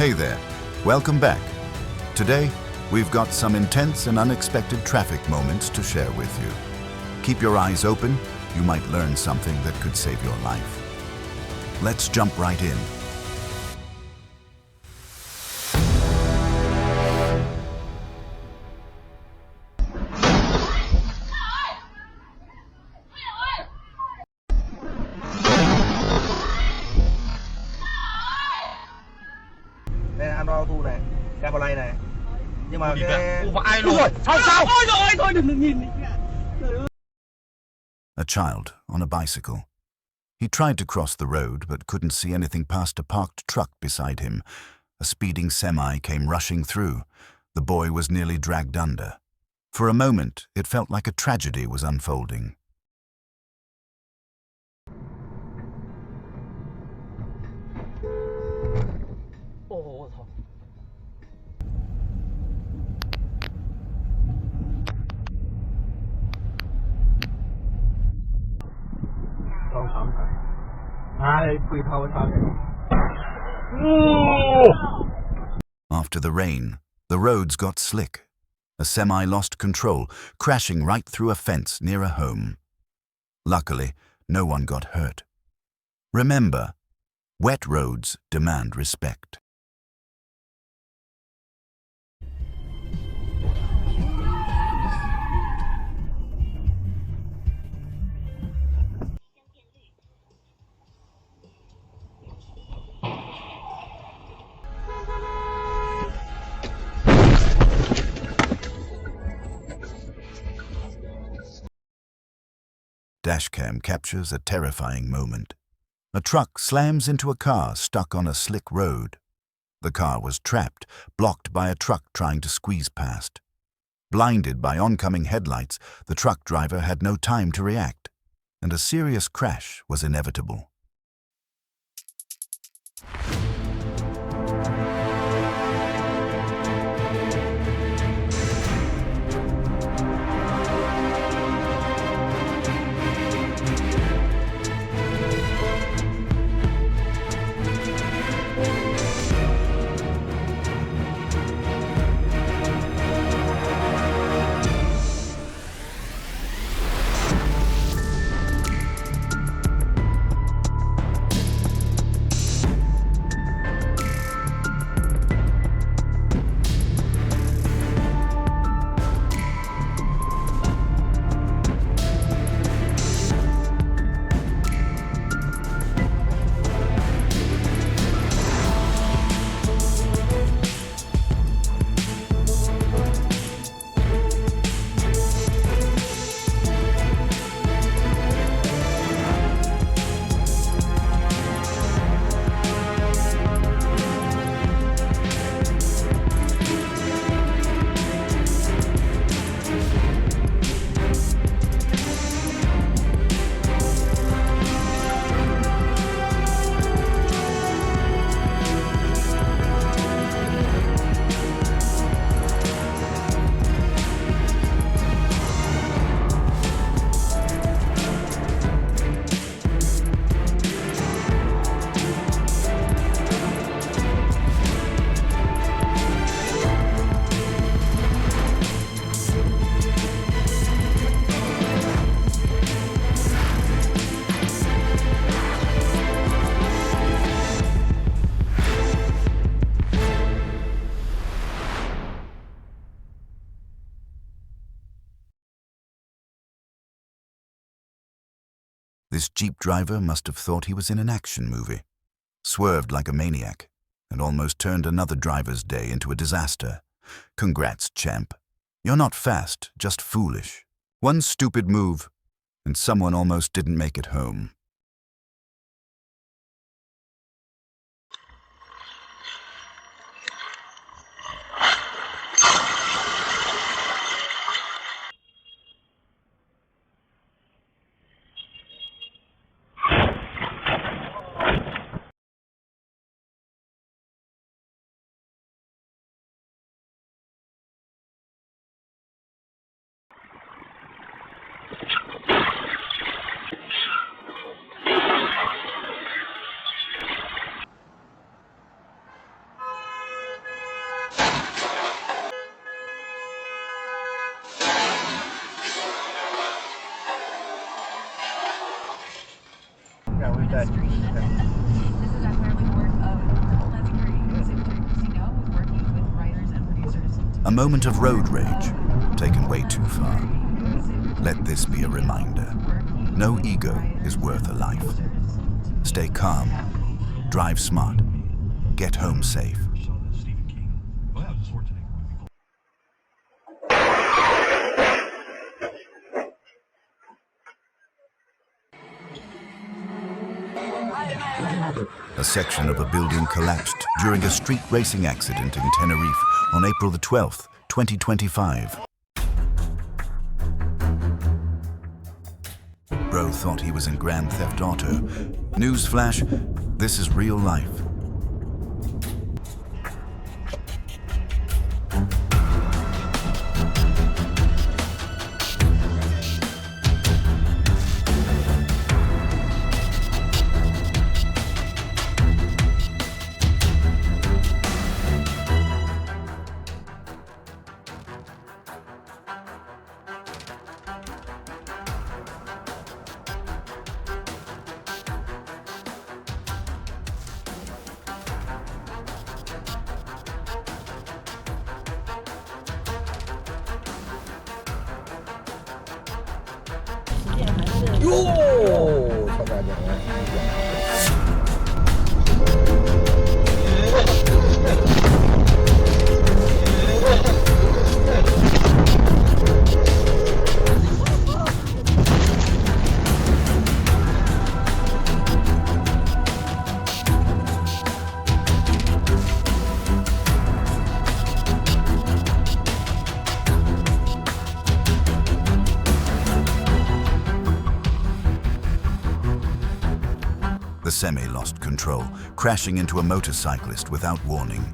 Hey there, welcome back. Today, we've got some intense and unexpected traffic moments to share with you. Keep your eyes open, you might learn something that could save your life. Let's jump right in. Đây là ăn rau thu này, cà vào này. Nhưng mà cái Ai rồi? Sao? Ôi trời ơi, thôi đừng nhìn. A child on a bicycle. He tried to cross the road but couldn't see anything past a parked truck beside him. A speeding semi came rushing through. The boy was nearly dragged under. For a moment, it felt like a tragedy was unfolding. Ồ, thôi. After the rain, the roads got slick. A semi lost control, crashing right through a fence near a home. Luckily, no one got hurt. Remember, wet roads demand respect. Dashcam captures a terrifying moment. A truck slams into a car stuck on a slick road. The car was trapped, blocked by a truck trying to squeeze past. Blinded by oncoming headlights, the truck driver had no time to react, and a serious crash was inevitable. This Jeep driver must have thought he was in an action movie, swerved like a maniac, and almost turned another driver's day into a disaster. Congrats, champ. You're not fast, just foolish. One stupid move, and someone almost didn't make it home. Ui, đây. This is a family work of legendary music directors, you know, working with writers and producers. A moment of road rage, taken way too far. Let this be a reminder. No ego is worth a life. Stay calm. Drive smart. Get home safe. A section of a building collapsed during a street racing accident in Tenerife on April the 12th, 2025. Bro thought he was in Grand Theft Auto. Newsflash, this is real life. The semi lost control, crashing into a motorcyclist without warning.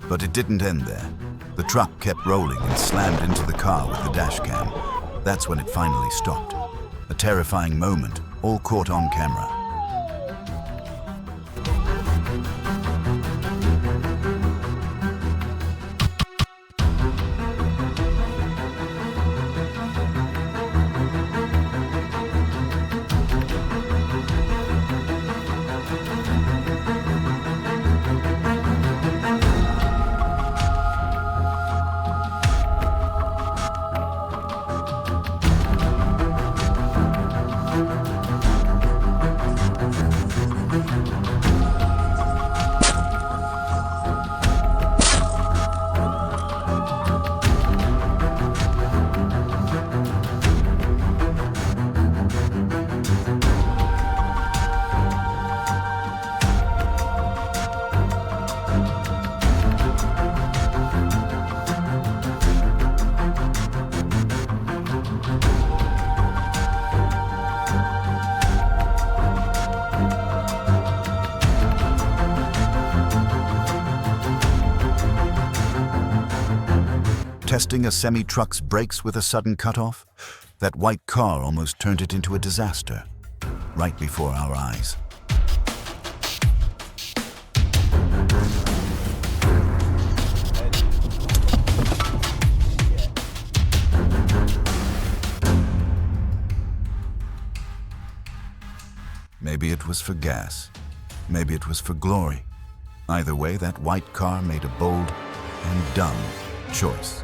But it didn't end there. The truck kept rolling and slammed into the car with the dashcam. That's when it finally stopped. A terrifying moment, all caught on camera. Testing a semi-truck's brakes with a sudden cutoff, that white car almost turned it into a disaster, right before our eyes. Maybe it was for gas. Maybe it was for glory. Either way, that white car made a bold and dumb choice.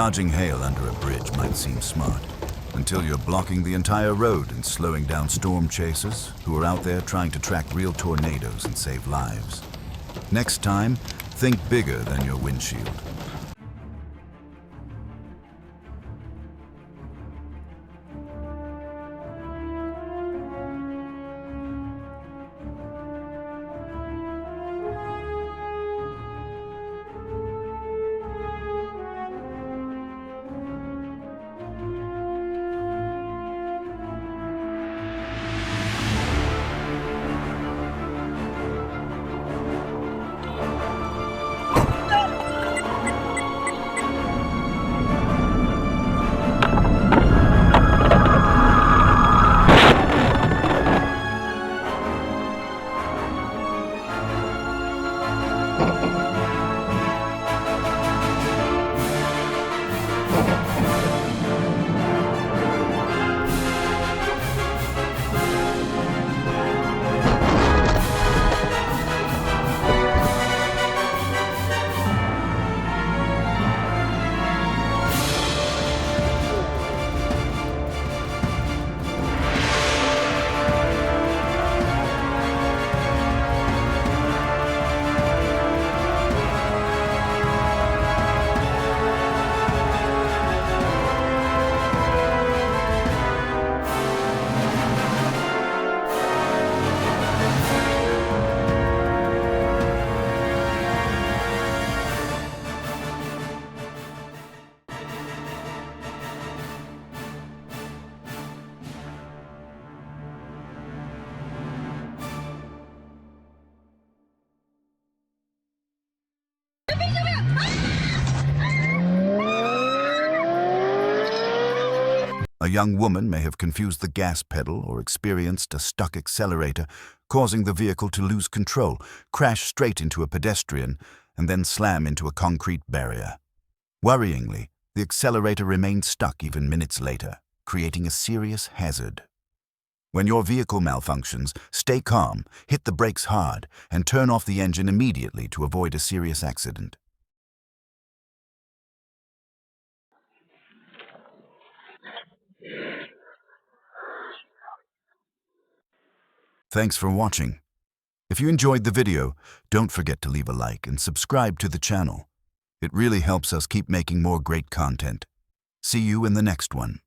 Dodging hail under a bridge might seem smart, until you're blocking the entire road and slowing down storm chasers who are out there trying to track real tornadoes and save lives. Next time, think bigger than your windshield. A young woman may have confused the gas pedal or experienced a stuck accelerator, causing the vehicle to lose control, crash straight into a pedestrian, and then slam into a concrete barrier. Worryingly, the accelerator remained stuck even minutes later, creating a serious hazard. When your vehicle malfunctions, stay calm, hit the brakes hard, and turn off the engine immediately to avoid a serious accident. Thanks for watching. If you enjoyed the video, don't forget to leave a like and subscribe to the channel. It really helps us keep making more great content. See you in the next one.